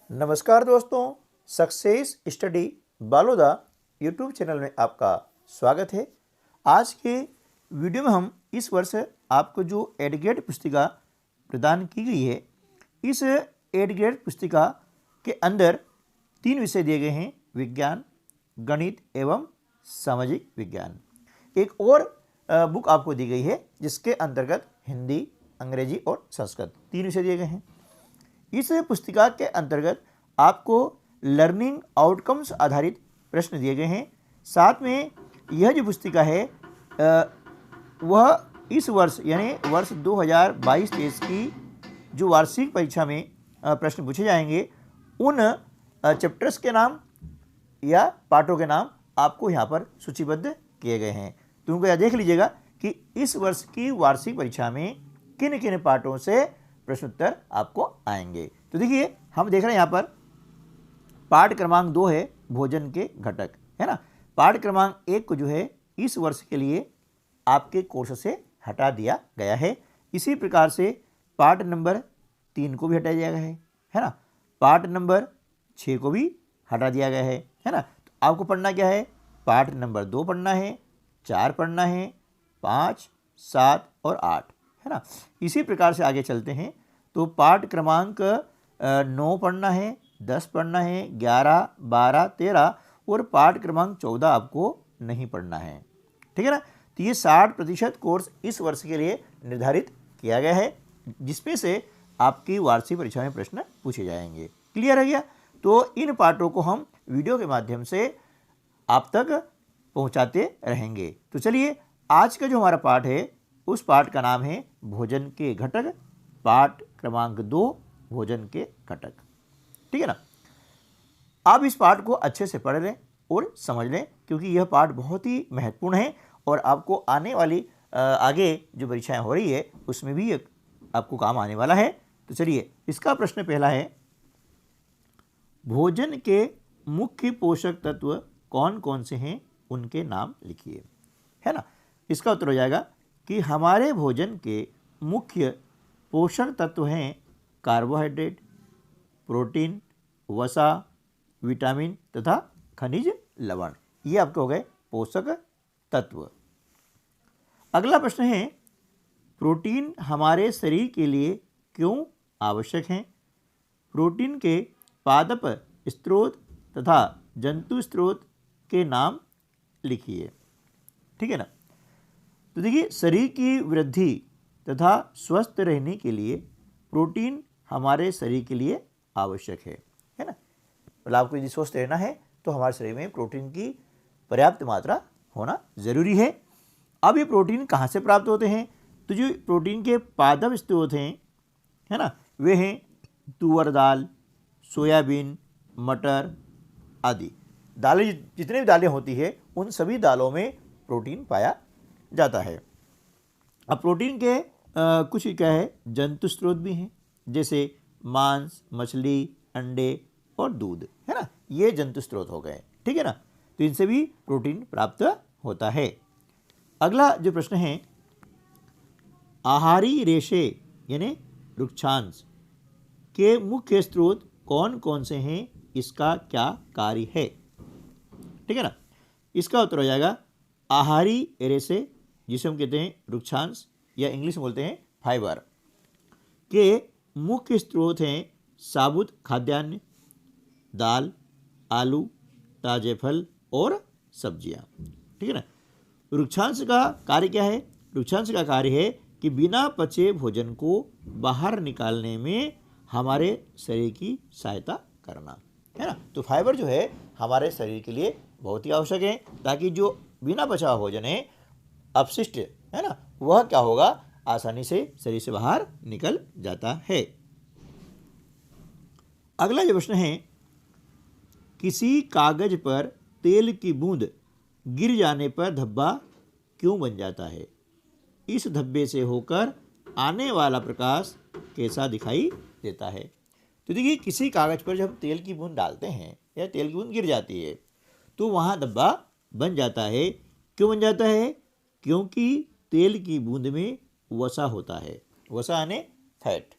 नमस्कार दोस्तों, success study Baloda YouTube channel में आपका स्वागत है। आज के वीडियो में हम इस वर्ष आपको जो एडग्रेड पुस्तिका प्रदान की गई है, इस एडग्रेड पुस्तिका के अंदर 3 विषय दिए गए हैं: विज्ञान, गणित एवं सामाजिक विज्ञान। एक और बुक आपको दी गई है जिसके अंतर्गत हिंदी, अंग्रेजी और संस्कृत 3 विषय दिए गए हैं। इस पुस्तिका के अंतर्गत आपको लर्निंग आउटकम्स आधारित प्रश्न दिए गए हैं। साथ में यह जो पुस्तिका है वह इस वर्ष यानी वर्ष 2022-23 की जो वार्षिक परीक्षा में प्रश्न पूछे जाएंगे, उन चैप्टर्स के नाम या पाठों के नाम आपको यहाँ पर सूचीबद्ध किए गए हैं। तो उनको यह देख लीजिएगा कि इस वर्ष की वार्षिक परीक्षा में किन किन पाठों से प्रश्न उत्तर आपको आएंगे। तो देखिए, हम देख रहे हैं यहाँ पर पाठ क्रमांक 2 है भोजन के घटक, है ना। पाठ क्रमांक 1 को जो है इस वर्ष के लिए आपके कोर्स से हटा दिया गया है। इसी प्रकार से पाठ नंबर 3 को भी हटा दिया गया है ना। पाठ नंबर 6 को भी हटा दिया गया है ना। तो आपको पढ़ना क्या है? पाठ नंबर 2 पढ़ना है, 4 पढ़ना है, 5, 7 और 8, है ना। इसी प्रकार से आगे चलते हैं तो पाठ क्रमांक 9 पढ़ना है, 10 पढ़ना है, 11, 12, 13 और पाठ क्रमांक 14 आपको नहीं पढ़ना है, ठीक है ना। तो ये 60% कोर्स इस वर्ष के लिए निर्धारित किया गया है, जिसमें से आपकी वार्षिक परीक्षा में प्रश्न पूछे जाएंगे। क्लियर है गया? तो इन पाठों को हम वीडियो के माध्यम से आप तक पहुंचाते रहेंगे। तो चलिए, आज का जो हमारा पाठ है उस पाठ का नाम है भोजन के घटक, पाठ क्रमांक 2 भोजन के घटक, ठीक है ना। आप इस पाठ को अच्छे से पढ़ लें और समझ लें, क्योंकि यह पाठ बहुत ही महत्वपूर्ण है और आपको आने वाली आगे जो परीक्षाएं हो रही है उसमें भी ये आपको काम आने वाला है। तो चलिए, इसका प्रश्न पहला है, भोजन के मुख्य पोषक तत्व कौन कौन से हैं, उनके नाम लिखिए, है ना। इसका उत्तर हो जाएगा कि हमारे भोजन के मुख्य पोषक तत्व हैं कार्बोहाइड्रेट, प्रोटीन, वसा, विटामिन तथा खनिज लवण। ये आपके हो गए पोषक तत्व। अगला प्रश्न है, प्रोटीन हमारे शरीर के लिए क्यों आवश्यक हैं? प्रोटीन के पादप स्रोत तथा जंतु स्रोत के नाम लिखिए, ठीक है ना। तो देखिए, शरीर की वृद्धि तथा स्वस्थ रहने के लिए प्रोटीन हमारे शरीर के लिए आवश्यक है ना। मतलब आपको यदि स्वस्थ रहना है तो हमारे शरीर में प्रोटीन की पर्याप्त मात्रा होना जरूरी है। अब ये प्रोटीन कहाँ से प्राप्त होते हैं? तो जो प्रोटीन के पादप स्रोत हैं, है ना, वे हैं तुअर दाल, सोयाबीन, मटर आदि दालें। जितने भी दालें होती है उन सभी दालों में प्रोटीन पाया जाता है। अब प्रोटीन के कुछ क्या है, जंतु स्रोत भी हैं, जैसे मांस, मछली, अंडे और दूध, है ना। ये जंतु स्रोत हो गए, ठीक है ना। तो इनसे भी प्रोटीन प्राप्त होता है। अगला जो प्रश्न है, आहारी रेशे यानी वृक्षांश के मुख्य स्रोत कौन कौन से हैं, इसका क्या कार्य है, ठीक है ना। इसका उत्तर हो जाएगा आहारी रेशे, जिसे हम कहते हैं वृक्षांश या इंग्लिश में बोलते हैं फाइबर, के मुख्य स्रोत हैं साबुत खाद्यान्न, दाल, आलू, ताजे फल और सब्जियां, ठीक है ना। वृक्षांश का कार्य क्या है? वृक्षांश का कार्य है कि बिना पचे भोजन को बाहर निकालने में हमारे शरीर की सहायता करना, है ना। तो फाइबर जो है हमारे शरीर के लिए बहुत ही आवश्यक है, ताकि जो बिना पचा भोजन है, अपशिष्ट, है ना, वह क्या होगा, आसानी से शरीर से बाहर निकल जाता है। अगला जो प्रश्न है, किसी कागज पर तेल की बूंद गिर जाने पर धब्बा क्यों बन जाता है? इस धब्बे से होकर आने वाला प्रकाश कैसा दिखाई देता है? तो देखिए, किसी कागज पर जब तेल की बूंद डालते हैं या तेल की बूंद गिर जाती है तो वहाँ धब्बा बन जाता है। क्यों बन जाता है? क्योंकि तेल की बूंद में वसा होता है। वसा यानी फैट,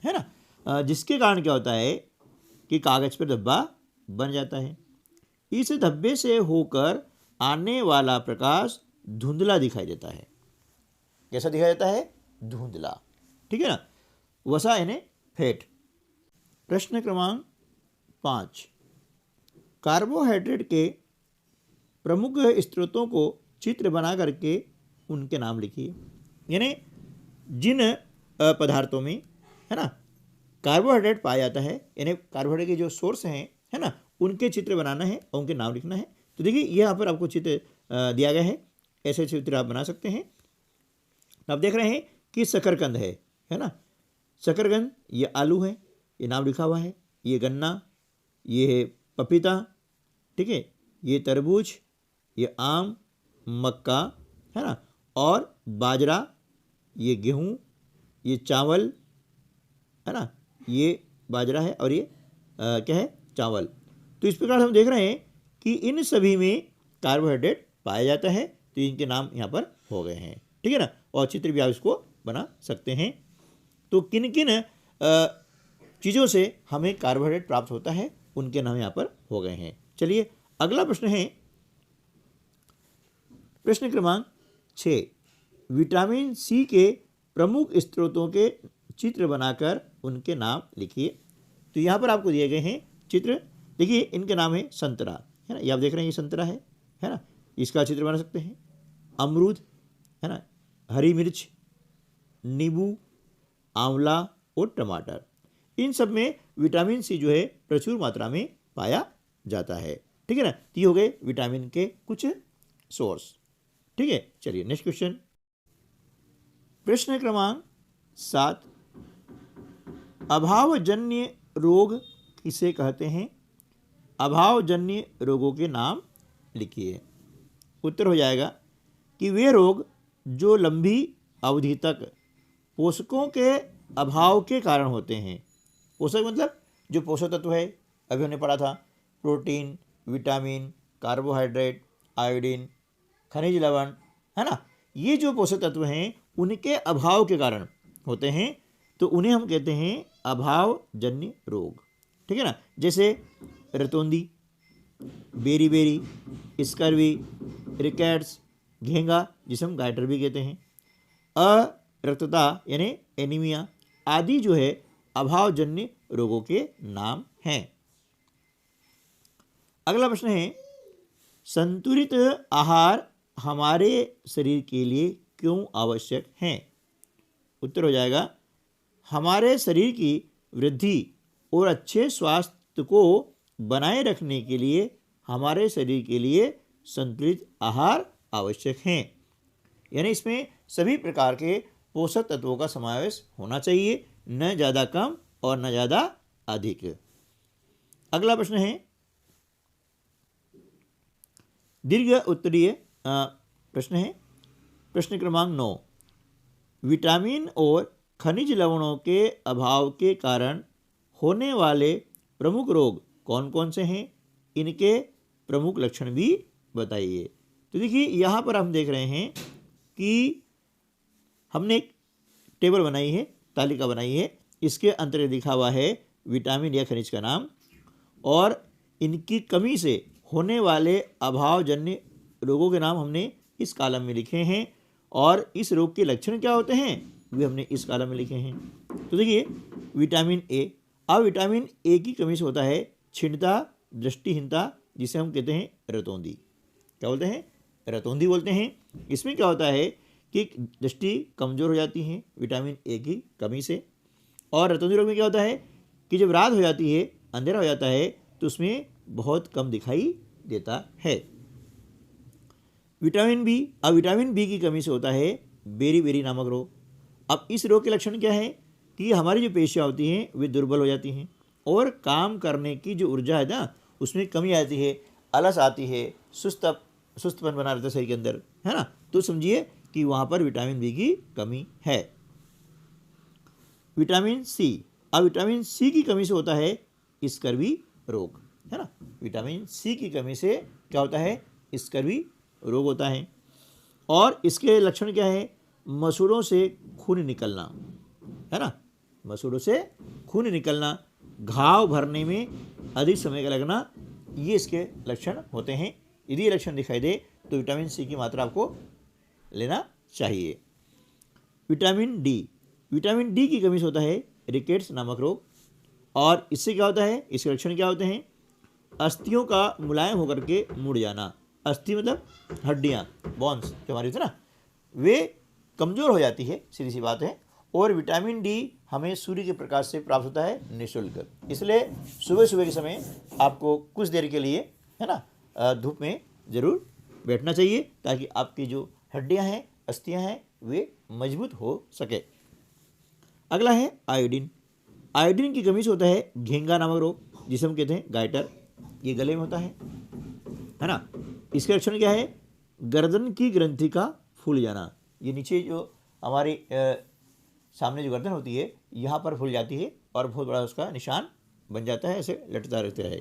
है ना, जिसके कारण क्या होता है कि कागज पर धब्बा बन जाता है। इस धब्बे से होकर आने वाला प्रकाश धुंधला दिखाई देता है। कैसा दिखाई देता है? धुंधला। ठीक है ना। वसा यानी फैट। प्रश्न क्रमांक 5, कार्बोहाइड्रेट के प्रमुख स्रोतों को चित्र बना करके उनके नाम लिखिए। यानी जिन पदार्थों में, है ना, कार्बोहाइड्रेट पाया जाता है, यानी कार्बोहाइड्रेट के जो सोर्स हैं, है ना, उनके चित्र बनाना है और उनके नाम लिखना है। तो देखिए यहाँ पर आपको चित्र दिया गया है, ऐसे चित्र आप बना सकते हैं। आप देख रहे हैं कि शकरकंद है ना, शकरकंद ये आलू है, ये नाम लिखा हुआ है। ये गन्ना, ये है पपीता, ठीक है, ये तरबूज, ये आम, मक्का, है ना, और बाजरा, ये गेहूँ, ये चावल, है ना, ये बाजरा है और ये क्या है? चावल। तो इस प्रकार से हम देख रहे हैं कि इन सभी में कार्बोहाइड्रेट पाया जाता है। तो इनके नाम यहाँ पर हो गए हैं। ठीक है ना। और चित्र भी आप इसको बना सकते हैं। तो किन किन चीज़ों से हमें कार्बोहाइड्रेट प्राप्त होता है, उनके नाम यहाँ पर हो गए हैं। चलिए अगला प्रश्न है प्रश्न क्रमांक 6, विटामिन सी के प्रमुख स्रोतों के चित्र बनाकर उनके नाम लिखिए। तो यहाँ पर आपको दिए गए हैं चित्र। देखिए इनके नाम है संतरा, है ना, ये आप देख रहे हैं, ये संतरा है ना, इसका चित्र बना सकते हैं। अमरूद, है ना, हरी मिर्च, नींबू, आंवला और टमाटर। इन सब में विटामिन सी जो है प्रचुर मात्रा में पाया जाता है। ठीक है ना। तो ये हो गए विटामिन के कुछ सोर्स। ठीक है। चलिए नेक्स्ट क्वेश्चन। प्रश्न क्रमांक 7, अभावजन्य रोग किसे कहते हैं? अभावजन्य रोगों के नाम लिखिए। उत्तर हो जाएगा कि वे रोग जो लंबी अवधि तक पोषकों के अभाव के कारण होते हैं। पोषक मतलब जो पोषक तत्व है, अभी हमने पढ़ा था, प्रोटीन, विटामिन, कार्बोहाइड्रेट, आयोडीन, खनिज लवण, है ना, ये जो पोषक तत्व हैं उनके अभाव के कारण होते हैं। तो उन्हें हम कहते हैं अभावजन्य रोग। ठीक है ना। जैसे रतौंधी, बेरी, स्कर्वी, रिकेट्स, घेंगा जिसे हम गाइटर भी कहते हैं, अरक्तता यानी एनीमिया आदि जो है अभावजन्य रोगों के नाम हैं। अगला प्रश्न है, संतुलित आहार हमारे शरीर के लिए क्यों आवश्यक हैं? उत्तर हो जाएगा, हमारे शरीर की वृद्धि और अच्छे स्वास्थ्य को बनाए रखने के लिए हमारे शरीर के लिए संतुलित आहार आवश्यक हैं। यानी इसमें सभी प्रकार के पोषक तत्वों का समावेश होना चाहिए, न ज़्यादा कम और न ज़्यादा अधिक। अगला प्रश्न है दीर्घ उत्तरीय प्रश्न है प्रश्न क्रमांक 9, विटामिन और खनिज लवणों के अभाव के कारण होने वाले प्रमुख रोग कौन कौन से हैं? इनके प्रमुख लक्षण भी बताइए। तो देखिए यहाँ पर हम देख रहे हैं कि हमने एक टेबल बनाई है, तालिका बनाई है। इसके अंतर्गत लिखा हुआ है विटामिन या खनिज का नाम और इनकी कमी से होने वाले अभावजन्य रोगों के नाम हमने इस कॉलम में लिखे हैं और इस रोग के लक्षण क्या होते हैं वे हमने इस कॉलम में लिखे हैं। तो देखिए विटामिन ए, अब विटामिन ए की कमी से होता है क्षीणता, दृष्टिहीनता, जिसे हम कहते हैं रतौंधी। क्या बोलते हैं? रतौंधी बोलते हैं। इसमें क्या होता है कि दृष्टि कमज़ोर हो जाती है विटामिन ए की कमी से। और रतौंधी रोग में क्या होता है कि जब रात हो जाती है, अंधेरा हो जाता है, तो उसमें बहुत कम दिखाई देता है। विटामिन बी, अब विटामिन बी की कमी से होता है बेरी नामक रोग। अब इस रोग के लक्षण क्या है कि हमारी जो पेशियाँ होती हैं वे दुर्बल हो जाती हैं और काम करने की जो ऊर्जा है ना उसमें कमी आती है, आलस आती है, सुस्तपन बना रहता है शरीर के अंदर, है ना। तो समझिए कि वहाँ पर विटामिन बी की कमी है। विटामिन सी, अब विटामिन सी की कमी से होता है स्कर्वी रोग, है ना। विटामिन सी की कमी से क्या होता है? स्कर्वी रोग होता है। और इसके लक्षण क्या है? मसूड़ों से खून निकलना, है ना, मसूड़ों से खून निकलना, घाव भरने में अधिक समय का लगना, ये इसके लक्षण होते हैं। यदि ये लक्षण दिखाई दे तो विटामिन सी की मात्रा आपको लेना चाहिए। विटामिन डी की कमी से होता है रिकेट्स नामक रोग। और इससे क्या होता है, इसके लक्षण क्या होते हैं? अस्थियों का मुलायम होकर के मुड़ जाना। अस्थि मतलब हड्डियाँ, बॉन्स जो हमारी होती है ना, वे कमज़ोर हो जाती है, सीधी सी बात है। और विटामिन डी हमें सूर्य के प्रकाश से प्राप्त होता है निःशुल्क, इसलिए सुबह सुबह के समय आपको कुछ देर के लिए, है ना, धूप में ज़रूर बैठना चाहिए, ताकि आपकी जो हड्डियां हैं, अस्थियां हैं, वे मजबूत हो सके। अगला है आयोडीन। आयोडीन की कमी से होता है घेंगा नामक रोग, जिसे हम कहते हैं गाइटर। ये गले में होता है ना। इसके लक्षण क्या है? गर्दन की ग्रंथि का फूल जाना। ये नीचे जो हमारी सामने जो गर्दन होती है, यहाँ पर फूल जाती है और बहुत बड़ा उसका निशान बन जाता है, ऐसे लटता रहता है।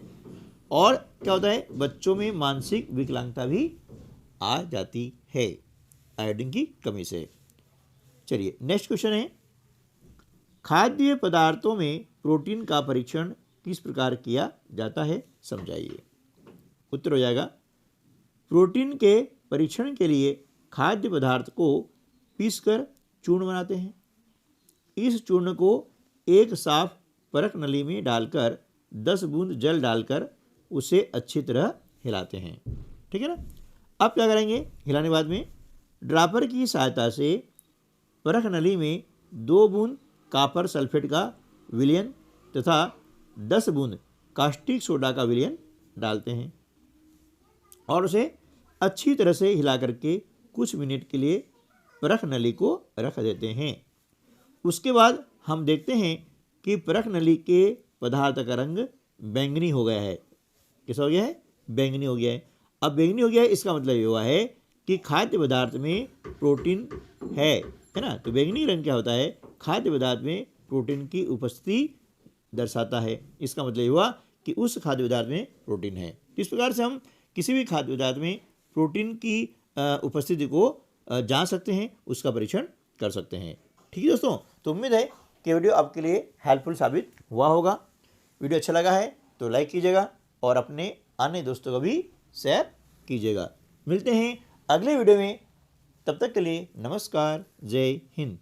और क्या होता है? बच्चों में मानसिक विकलांगता भी आ जाती है आयोडीन की कमी से। चलिए नेक्स्ट क्वेश्चन है, खाद्य पदार्थों में प्रोटीन का परीक्षण किस प्रकार किया जाता है, समझाइए। उत्तर हो जाएगा, प्रोटीन के परीक्षण के लिए खाद्य पदार्थ को पीसकर चूर्ण बनाते हैं। इस चूर्ण को एक साफ परख नली में डालकर 10 बूंद जल डालकर उसे अच्छी तरह हिलाते हैं। ठीक है ना। अब क्या करेंगे? हिलाने बाद में ड्रापर की सहायता से परख नली में 2 बूंद कॉपर सल्फेट का विलयन तथा 10 बूंद कास्टिक सोडा का विलयन डालते हैं और उसे अच्छी तरह से हिला करके कुछ मिनट के लिए परख नली को रख देते हैं। उसके बाद हम देखते हैं कि परख नली के पदार्थ का रंग बैंगनी हो गया है। कैसा हो गया है? बैंगनी हो गया है। अब बैंगनी हो गया है, इसका मतलब ये हुआ है कि खाद्य पदार्थ में प्रोटीन है ना। तो बैंगनी रंग क्या होता है? खाद्य पदार्थ में प्रोटीन की उपस्थिति दर्शाता है। इसका मतलब ये हुआ कि उस खाद्य पदार्थ में प्रोटीन है। इस प्रकार से हम किसी भी खाद्य पदार्थ में प्रोटीन की उपस्थिति को जांच सकते हैं, उसका परीक्षण कर सकते हैं। ठीक है दोस्तों, तो उम्मीद है कि वीडियो आपके लिए हेल्पफुल साबित हुआ होगा। वीडियो अच्छा लगा है तो लाइक कीजिएगा और अपने अन्य दोस्तों को भी शेयर कीजिएगा। मिलते हैं अगले वीडियो में, तब तक के लिए नमस्कार, जय हिंद।